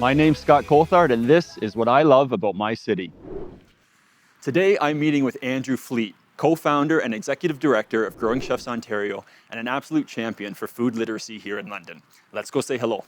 My name's 𝐀𝐫𝐨𝐿, and this is what I love about my city. Today, I'm meeting with Andrew Fleet, co-founder and executive director of Growing Chefs Ontario, and an absolute champion for food literacy here in London. Let's go say hello.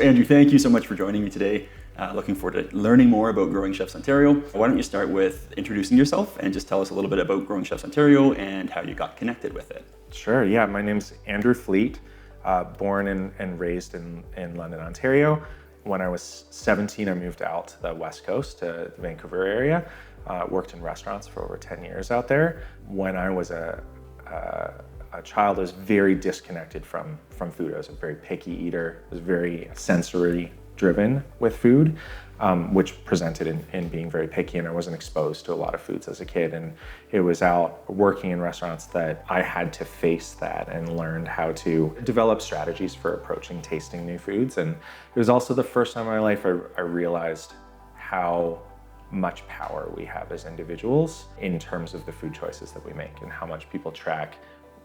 Andrew, thank you so much for joining me today. Looking forward to learning more about Growing Chefs Ontario. Why don't you start with introducing yourself and just tell us a little bit about Growing Chefs Ontario and how you got connected with it. Sure, yeah, my name's Andrew Fleet, born and raised in London, Ontario. When I was 17, I moved out to the West Coast, to the Vancouver area. Worked in restaurants for over 10 years out there. When I was a child, I was very disconnected from food. I was a very picky eater. I was very sensory driven with food, which presented in being very picky, and I wasn't exposed to a lot of foods as a kid. And it was out working in restaurants that I had to face that and learned how to develop strategies for approaching tasting new foods. And it was also the first time in my life I realized how much power we have as individuals in terms of the food choices that we make, and how much people track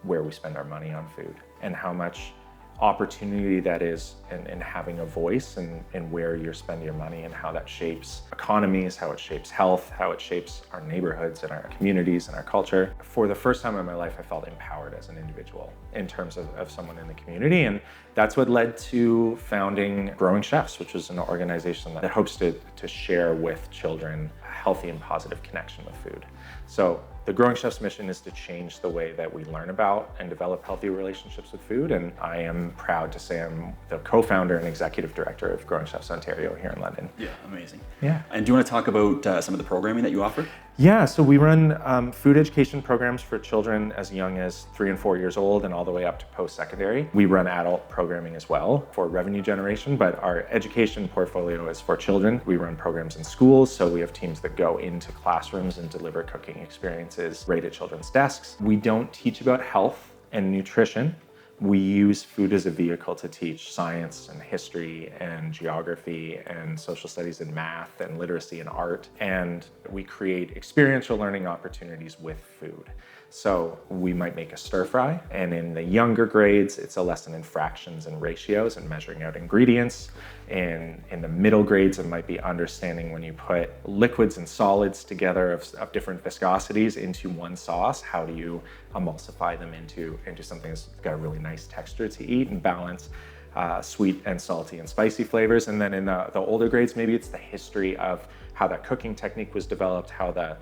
where we spend our money on food, and how much opportunity that is in having a voice and where you're spending your money, and how that shapes economies, how it shapes health, how it shapes our neighborhoods and our communities and our culture. For the first time in my life, I felt empowered as an individual in terms of someone in the community. And that's what led to founding Growing Chefs, which is an organization that hopes to share with children a healthy and positive connection with food. So the Growing Chefs mission is to change the way that we learn about and develop healthy relationships with food. And I am proud to say I'm the co-founder and executive director of Growing Chefs Ontario here in London. Yeah, amazing. Yeah. And do you want to talk about some of the programming that you offer? Yeah, so we run food education programs for children as young as 3 and 4 years old and all the way up to post-secondary. We run adult programming as well for revenue generation, but our education portfolio is for children. We run programs in schools, so we have teams that go into classrooms and deliver cooking experiences right at children's desks. We don't teach about health and nutrition. We use food as a vehicle to teach science and history and geography and social studies and math and literacy and art. And we create experiential learning opportunities with food. So we might make a stir fry, and in the younger grades, it's a lesson in fractions and ratios and measuring out ingredients. And in the middle grades, it might be understanding when you put liquids and solids together of different viscosities into one sauce, how do you emulsify them into something that's got a really nice texture to eat and balance sweet and salty and spicy flavors. And then in the older grades, maybe it's the history of how that cooking technique was developed, how the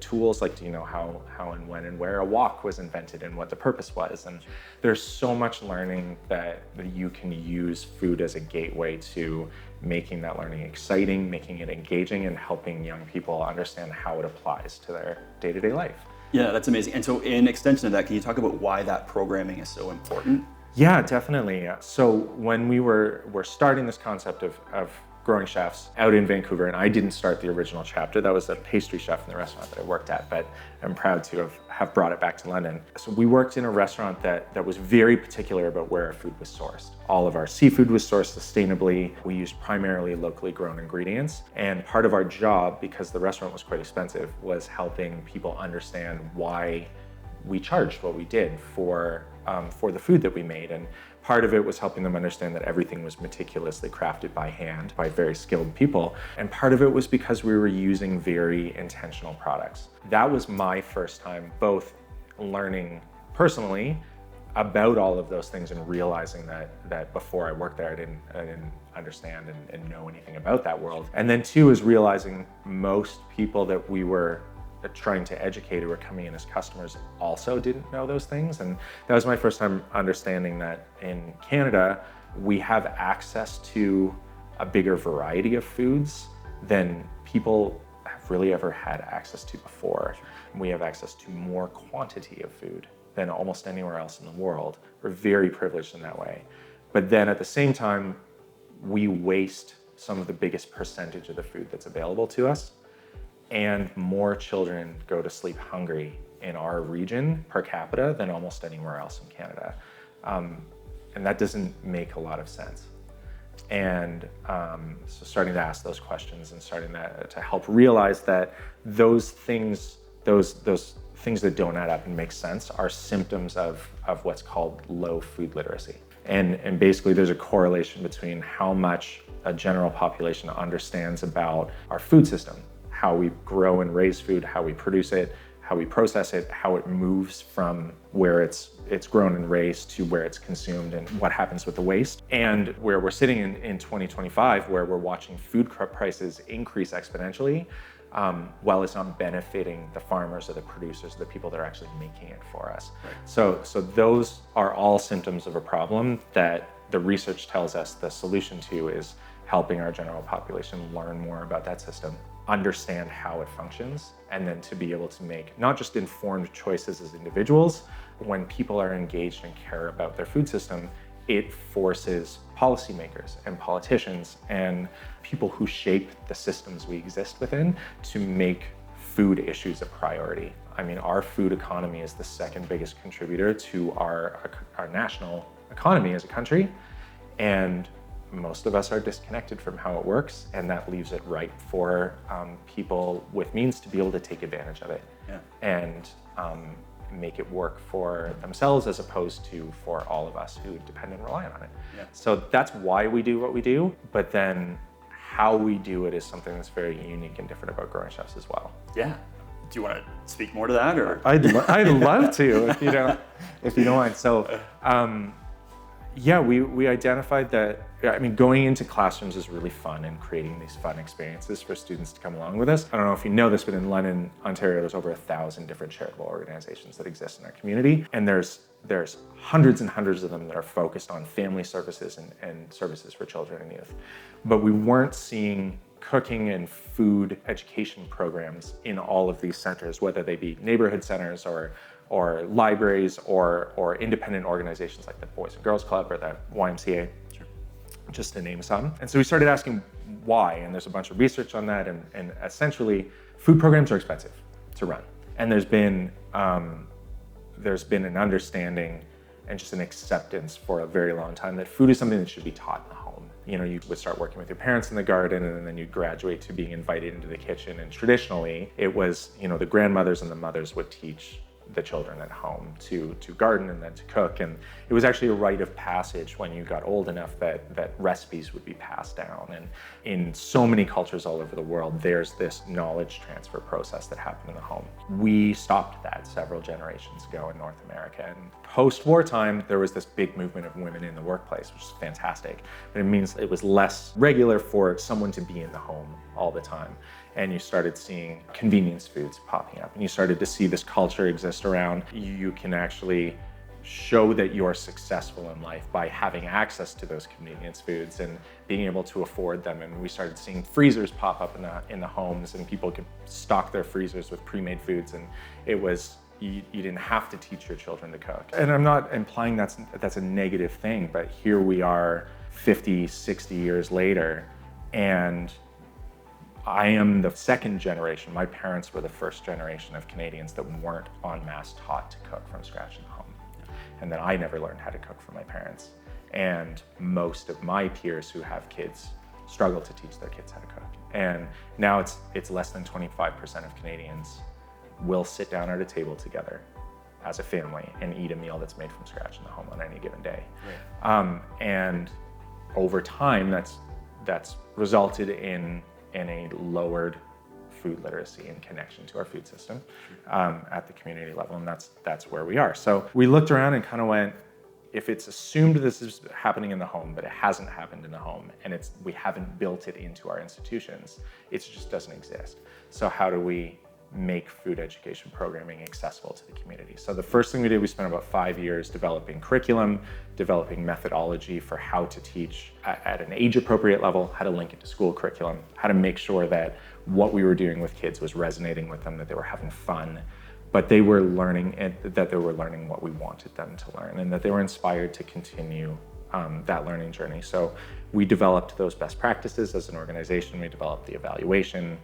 tools, like, how and when and where a wok was invented and what the purpose was. And there's so much learning that you can use food as a gateway to making that learning exciting, making it engaging, and helping young people understand how it applies to their day-to-day life. Yeah, that's amazing. And so in extension of that, can you talk about why that programming is so important? Yeah, definitely. So when we're starting this concept of Growing Chefs out in Vancouver, and I didn't start the original chapter. That was a pastry chef in the restaurant that I worked at, but I'm proud to have brought it back to London. So we worked in a restaurant that was very particular about where our food was sourced. All of our seafood was sourced sustainably. We used primarily locally grown ingredients. And part of our job, because the restaurant was quite expensive, was helping people understand why we charged what we did for the food that we made. And part of it was helping them understand that everything was meticulously crafted by hand by very skilled people. And part of it was because we were using very intentional products. That was my first time both learning personally about all of those things and realizing that before I worked there, I didn't understand and know anything about that world. And then two is realizing most people that we were trying to educate who were coming in as customers also didn't know those things. And that was my first time understanding that in Canada, we have access to a bigger variety of foods than people have really ever had access to before. We have access to more quantity of food than almost anywhere else in the world. We're very privileged in that way. But then at the same time, we waste some of the biggest percentage of the food that's available to us. And more children go to sleep hungry in our region per capita than almost anywhere else in Canada. and that doesn't make a lot of sense. And so starting to ask those questions and starting to help realize that those things that don't add up and make sense are symptoms of what's called low food literacy. And basically there's a correlation between how much a general population understands about our food system, how we grow and raise food, how we produce it, how we process it, how it moves from where it's grown and raised to where it's consumed, and what happens with the waste. And where we're sitting in 2025, where we're watching food prices increase exponentially, while it's not benefiting the farmers or the producers, the people that are actually making it for us. Right. So those are all symptoms of a problem that the research tells us the solution to is helping our general population learn more about that system, understand how it functions, and then to be able to make not just informed choices as individuals. When people are engaged and care about their food system, it forces policymakers and politicians and people who shape the systems we exist within to make food issues a priority. I mean, our food economy is the second biggest contributor to our national economy as a country, and most of us are disconnected from how it works, and that leaves it ripe for people with means to be able to take advantage of it. Yeah. And make it work for themselves as opposed to for all of us who depend and rely on it. Yeah. So that's why we do what we do, but then how we do it is something that's very unique and different about Growing Chefs as well. Yeah. Do you want to speak more to that, or? I'd love to, if you don't mind. So, yeah, we identified that, I mean, going into classrooms is really fun and creating these fun experiences for students to come along with us. I don't know if you know this, but in London, Ontario, there's over 1,000 different charitable organizations that exist in our community. And there's hundreds and hundreds of them that are focused on family services and services for children and youth. But we weren't seeing cooking and food education programs in all of these centers, whether they be neighborhood centers or libraries or independent organizations like the Boys and Girls Club or the YMCA, sure, just to name some. And so we started asking why, and there's a bunch of research on that, and essentially food programs are expensive to run. And there's been an understanding and just an acceptance for a very long time that food is something that should be taught in the home. You know, you would start working with your parents in the garden, and then you'd graduate to being invited into the kitchen. And traditionally, it was, you know, the grandmothers and the mothers would teach the children at home to garden and then to cook. And it was actually a rite of passage when you got old enough that recipes would be passed down. And in so many cultures all over the world, there's this knowledge transfer process that happened in the home. We stopped that several generations ago in North America. And post-war time, there was this big movement of women in the workplace, which is fantastic. But it means it was less regular for someone to be in the home all the time. And you started seeing convenience foods popping up, and you started to see this culture exist around you can actually show that you're successful in life by having access to those convenience foods and being able to afford them. And we started seeing freezers pop up in the homes, and people could stock their freezers with pre-made foods, and it was you didn't have to teach your children to cook. And I'm not implying that's a negative thing, but here we are 50, 60 years later, and I am the second generation. My parents were the first generation of Canadians that weren't en masse taught to cook from scratch in the home. And then I never learned how to cook from my parents. And most of my peers who have kids struggle to teach their kids how to cook. And now it's less than 25% of Canadians will sit down at a table together as a family and eat a meal that's made from scratch in the home on any given day. Right. And over time, that's resulted in a lowered food literacy and connection to our food system at the community level, and that's where we are. So we looked around and kind of went, if it's assumed this is happening in the home, but it hasn't happened in the home, and we haven't built it into our institutions, it just doesn't exist. So how do we make food education programming accessible to the community? So the first thing we did, we spent about 5 years developing curriculum, developing methodology for how to teach at an age-appropriate level, how to link it to school curriculum, how to make sure that what we were doing with kids was resonating with them, that they were having fun, but they were learning, and that they were learning what we wanted them to learn, and that they were inspired to continue that learning journey. So we developed those best practices as an organization. We developed the evaluation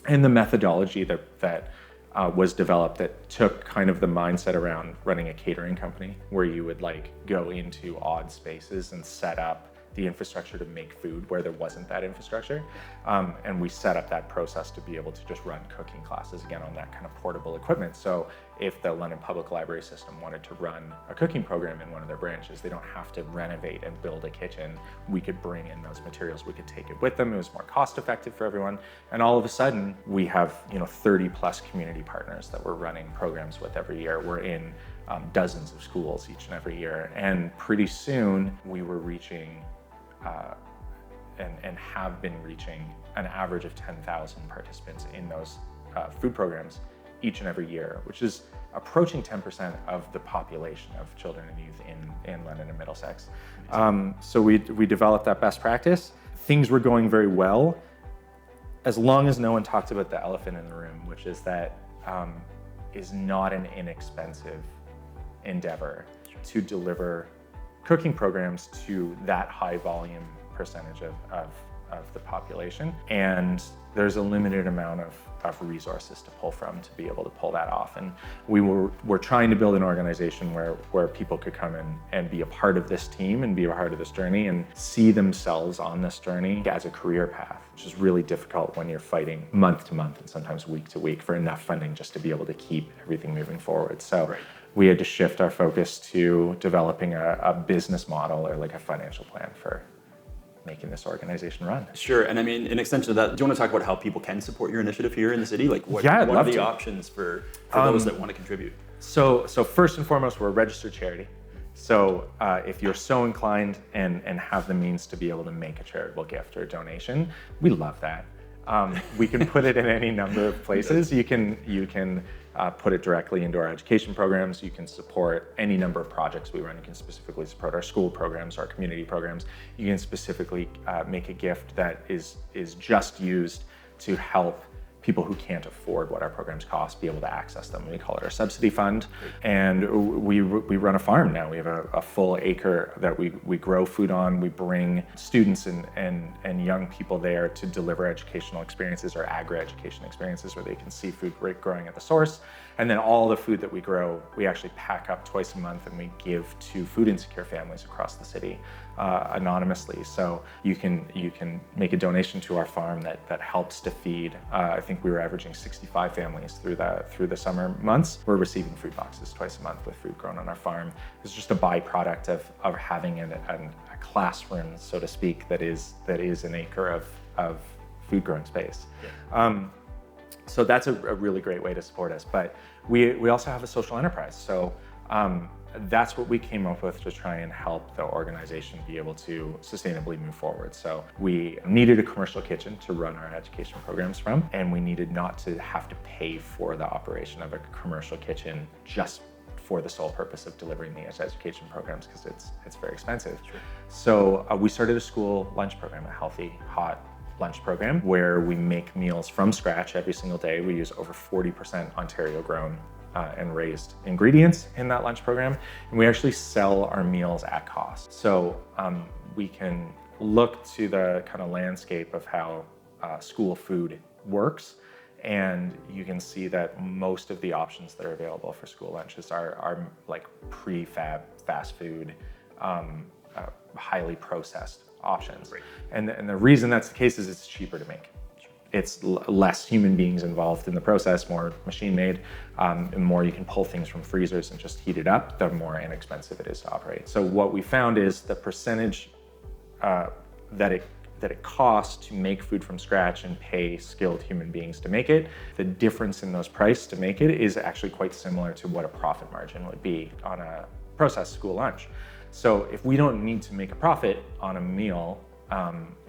and the methodology that was developed that took kind of the mindset around running a catering company, where you would like go into odd spaces and set up the infrastructure to make food where there wasn't that infrastructure. And we set up that process to be able to just run cooking classes again on that kind of portable equipment. So if the London Public Library System wanted to run a cooking program in one of their branches, they don't have to renovate and build a kitchen. We could bring in those materials, we could take it with them. It was more cost effective for everyone. And all of a sudden we have 30 plus community partners that we're running programs with every year. We're in dozens of schools each and every year. And pretty soon we were reaching and have been reaching an average of 10,000 participants in those food programs each and every year, which is approaching 10% of the population of children and youth in London and Middlesex. So we developed that best practice. Things were going very well, as long as no one talked about the elephant in the room, which is that is not an inexpensive endeavor to deliver cooking programs to that high volume percentage of the population. And there's a limited amount of resources to pull from to be able to pull that off. And we're trying to build an organization where people could come in and be a part of this team and be a part of this journey and see themselves on this journey as a career path, which is really difficult when you're fighting month to month and sometimes week to week for enough funding just to be able to keep everything moving forward. So we had to shift our focus to developing a business model or like a financial plan for making this organization run. Sure, and I mean, in extension of that, do you want to talk about how people can support your initiative here in the city? Like what are the options for those that want to contribute? So first and foremost, we're a registered charity. So if you're so inclined and have the means to be able to make a charitable gift or a donation, we love that. We can put it in any number of places. You can put it directly into our education programs. You can support any number of projects we run. You can specifically support our school programs, our community programs. You can specifically make a gift that is just used to help people who can't afford what our programs cost be able to access them. We call it our subsidy fund. And we run a farm now. We have a full acre that we grow food on. We bring students and young people there to deliver educational experiences or agri-education experiences where they can see food growing at the source. And then all the food that we grow, we actually pack up twice a month and we give to food insecure families across the city anonymously. So you can make a donation to our farm that helps to feed. I think we were averaging 65 families through the summer months. We're receiving food boxes twice a month with food grown on our farm. It's just a byproduct of having a classroom, so to speak, that is an acre of food growing space. Yeah. So that's a really great way to support us. But we also have a social enterprise. So that's what we came up with to try and help the organization be able to sustainably move forward. So we needed a commercial kitchen to run our education programs from, and we needed not to have to pay for the operation of a commercial kitchen just for the sole purpose of delivering these education programs, because it's very expensive. Sure. So we started a school lunch program, a healthy, hot lunch program, where we make meals from scratch every single day. We use over 40% Ontario grown and raised ingredients in that lunch program. And we actually sell our meals at cost. So we can look to the kind of landscape of how school food works. And you can see that most of the options that are available for school lunches are like prefab, fast food, highly processed options. Right. And the reason that's the case is it's cheaper to make. It's less human beings involved in the process, more machine made, and more you can pull things from freezers and just heat it up, the more inexpensive it is to operate. So what we found is the percentage that it costs to make food from scratch and pay skilled human beings to make it, the difference in those prices to make it is actually quite similar to what a profit margin would be on a processed school lunch. So if we don't need to make a profit on a meal,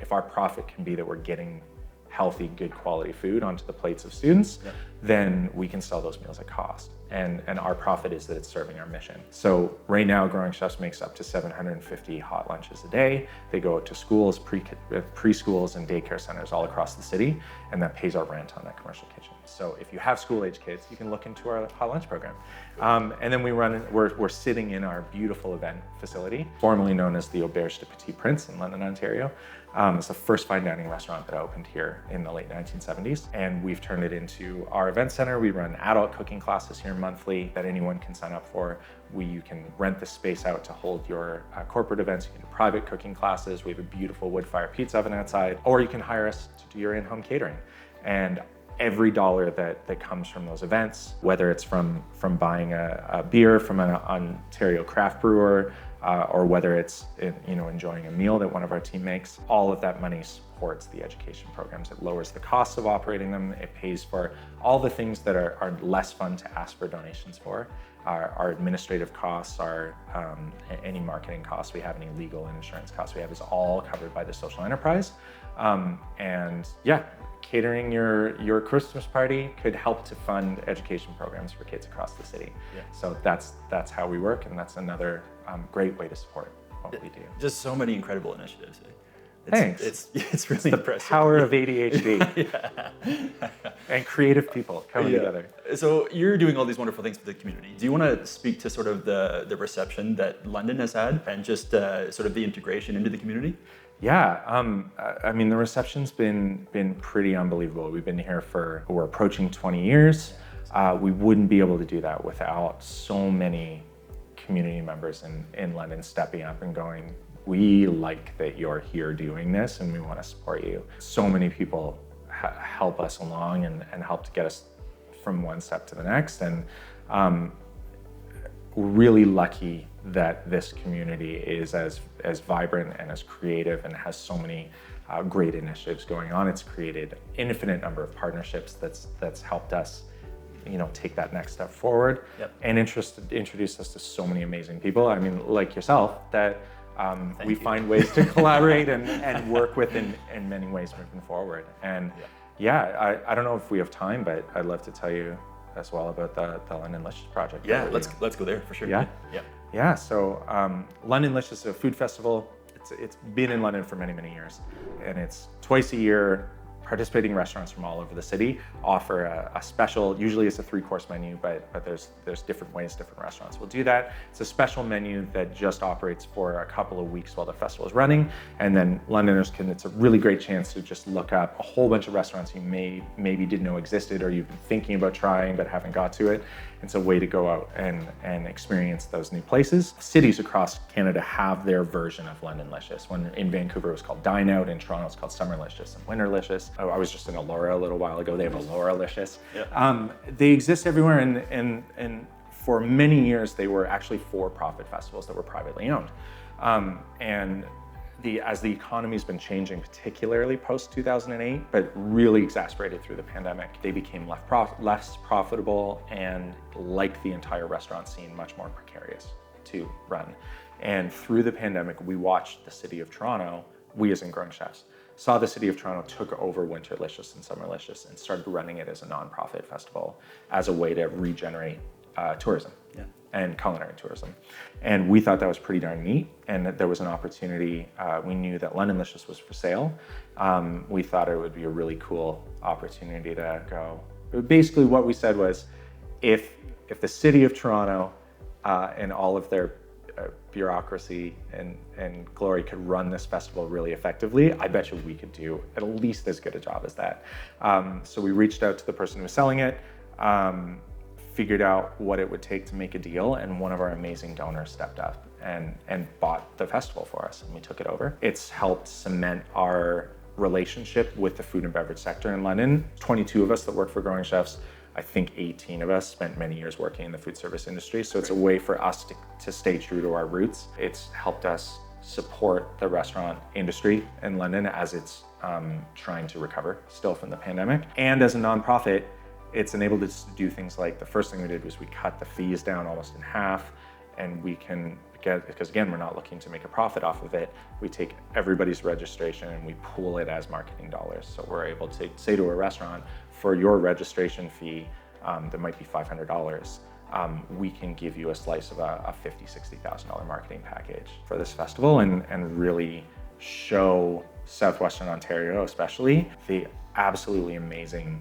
if our profit can be that we're getting healthy, good quality food onto the plates of students, yeah, then we can sell those meals at cost. And our profit is that it's serving our mission. So right now, Growing Chefs makes up to 750 hot lunches a day. They go out to schools, preschools, and daycare centers all across the city, and that pays our rent on that commercial kitchen. So if you have school-age kids, you can look into our hot lunch program. And then we're sitting in our beautiful event facility, formerly known as the Auberge de Petit Prince in London, Ontario. It's the first fine dining restaurant that opened here in the late 1970s, and we've turned it into our event center. We run adult cooking classes here monthly that anyone can sign up for. You can rent the space out to hold your corporate events. You can do private cooking classes. We have a beautiful wood fire pizza oven outside, or you can hire us to do your in-home catering. And every dollar that comes from those events, whether it's from buying a beer from an Ontario craft brewer, or whether it's enjoying a meal that one of our team makes, all of that money supports the education programs. It lowers the cost of operating them. It pays for all the things that are less fun to ask for donations for. Our administrative costs, any marketing costs we have, any legal and insurance costs we have is all covered by the social enterprise. And yeah, catering your Christmas party could help to fund education programs for kids across the city. Yeah. So that's how we work, and that's another great way to support what we do. Just so many incredible initiatives. Thanks. It's really impressive. The power of ADHD and creative people coming together. So you're doing all these wonderful things for the community. Do you want to speak to sort of the reception that London has had and just sort of the integration into the community? Yeah, I mean, the reception's been pretty unbelievable. We've been here we're approaching 20 years. We wouldn't be able to do that without so many community members in London stepping up and going, we like that you're here doing this and we want to support you. So many people help us along and help to get us from one step to the next. And we're really lucky that this community is as vibrant and as creative and has so many great initiatives going on. It's created an infinite number of partnerships that's helped us take that next step forward. Yep. And introduced us to so many amazing people. I mean, like yourself, that we find ways to collaborate and work with in many ways moving forward. And yeah, I don't know if we have time, but I'd love to tell you as well about the London Licious project. Yeah, let's go there for sure. Yeah. So London Licious is a food festival. It's been in London for many years, and it's twice a year. Participating restaurants from all over the city offer a special, usually it's a 3-course menu, but there's different ways different restaurants will do that. It's a special menu that just operates for a couple of weeks while the festival is running. And then Londoners it's a really great chance to just look up a whole bunch of restaurants you maybe didn't know existed or you've been thinking about trying but haven't got to it. It's a way to go out and experience those new places. Cities across Canada have their version of London Licious. When in Vancouver it was called Dine Out, in Toronto it's called Summer Licious and Winter Licious. I was just in Elora a little while ago. They have Elora Licious. Yeah. They exist everywhere, and for many years they were actually for-profit festivals that were privately owned. And as the economy's been changing, particularly post-2008, but really exacerbated through the pandemic, they became less profitable and, like the entire restaurant scene, much more precarious to run. And through the pandemic, we watched the city of Toronto, we as in Growing Chefs, saw the city of Toronto took over Winter Licious and Summer Licious and started running it as a nonprofit festival as a way to regenerate tourism. And culinary tourism. And we thought that was pretty darn neat, and that there was an opportunity. We knew that London Licious was for sale. We thought it would be a really cool opportunity to go. Basically what we said was, if the city of Toronto and all of their bureaucracy and glory could run this festival really effectively, I bet you we could do at least as good a job as that. So we reached out to the person who was selling it, figured out what it would take to make a deal, and one of our amazing donors stepped up and bought the festival for us, and we took it over. It's helped cement our relationship with the food and beverage sector in London. 22 of us that work for Growing Chefs. I think 18 of us spent many years working in the food service industry, so it's a way for us to stay true to our roots. It's helped us support the restaurant industry in London as it's trying to recover still from the pandemic. And as a nonprofit, it's enabled us to do things like, the first thing we did was we cut the fees down almost in half, and we can get, because again, we're not looking to make a profit off of it, we take everybody's registration and we pool it as marketing dollars. So we're able to say to a restaurant, for your registration fee, that might be $500, we can give you a slice of a $50,000, $60,000 marketing package for this festival, and really show Southwestern Ontario especially the absolutely amazing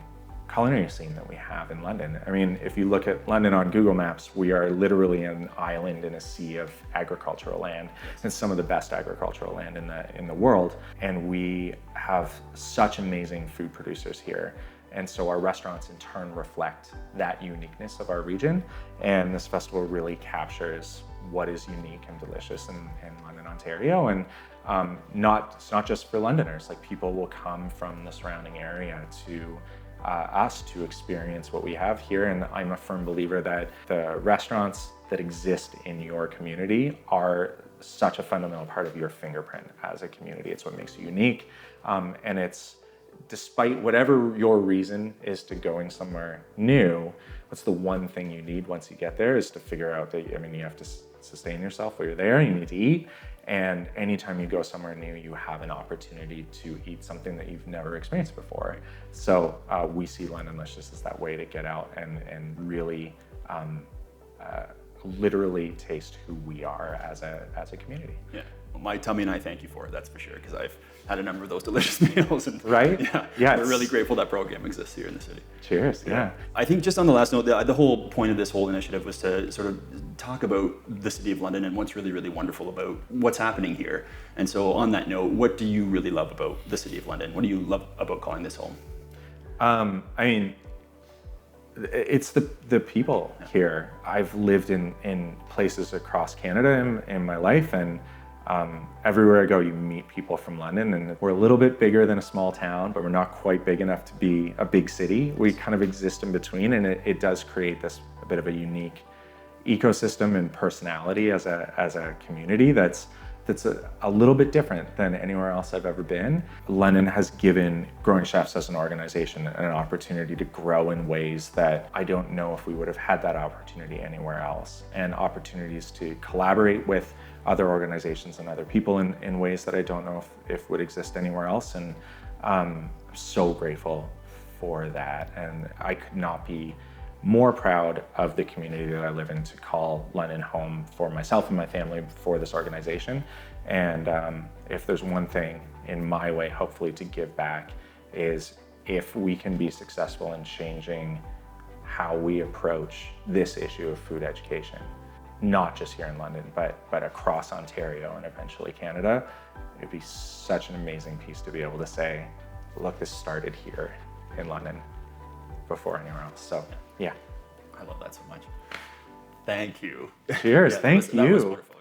culinary scene that we have in London. I mean, if you look at London on Google Maps, we are literally an island in a sea of agricultural land. It's some of the best agricultural land in the world, and we have such amazing food producers here. And so our restaurants in turn reflect that uniqueness of our region. And this festival really captures what is unique and delicious in London, Ontario. And it's not just for Londoners, like people will come from the surrounding area to us to experience what we have here. And I'm a firm believer that the restaurants that exist in your community are such a fundamental part of your fingerprint as a community. It's what makes you unique. And it's, despite whatever your reason is to going somewhere new, what's the one thing you need once you get there is to figure out that, you have to sustain yourself while you're there, you need to eat. And anytime you go somewhere new, you have an opportunity to eat something that you've never experienced before. So we see Londonlicious as that way to get out and really literally taste who we are as a community. Yeah, well, my tummy and I thank you for it, that's for sure, because I've had a number of those delicious meals. And right? Yeah. We're really grateful that program exists here in the city. Cheers, yeah. I think just on the last note, the whole point of this whole initiative was to sort of talk about the City of London and what's really, really wonderful about what's happening here. And so on that note, what do you really love about the City of London? What do you love about calling this home? It's the people here. I've lived in places across Canada in my life, and everywhere I go, you meet people from London, and we're a little bit bigger than a small town, but we're not quite big enough to be a big city. We kind of exist in between, and it does create a bit of a unique ecosystem and personality as a community that's a little bit different than anywhere else I've ever been. London has given Growing Chefs as an organization an opportunity to grow in ways that I don't know if we would have had that opportunity anywhere else, and opportunities to collaborate with other organizations and other people in ways that I don't know if would exist anywhere else. And I'm so grateful for that. And I could not be more proud of the community that I live in to call London home for myself and my family, for this organization. And if there's one thing in my way, hopefully, to give back, is if we can be successful in changing how we approach this issue of food education, not just here in London, but across Ontario and eventually Canada, it'd be such an amazing piece to be able to say, look, this started here in London before anywhere else. So, yeah. I love that so much. Thank you. Cheers. Thank you. That was wonderful.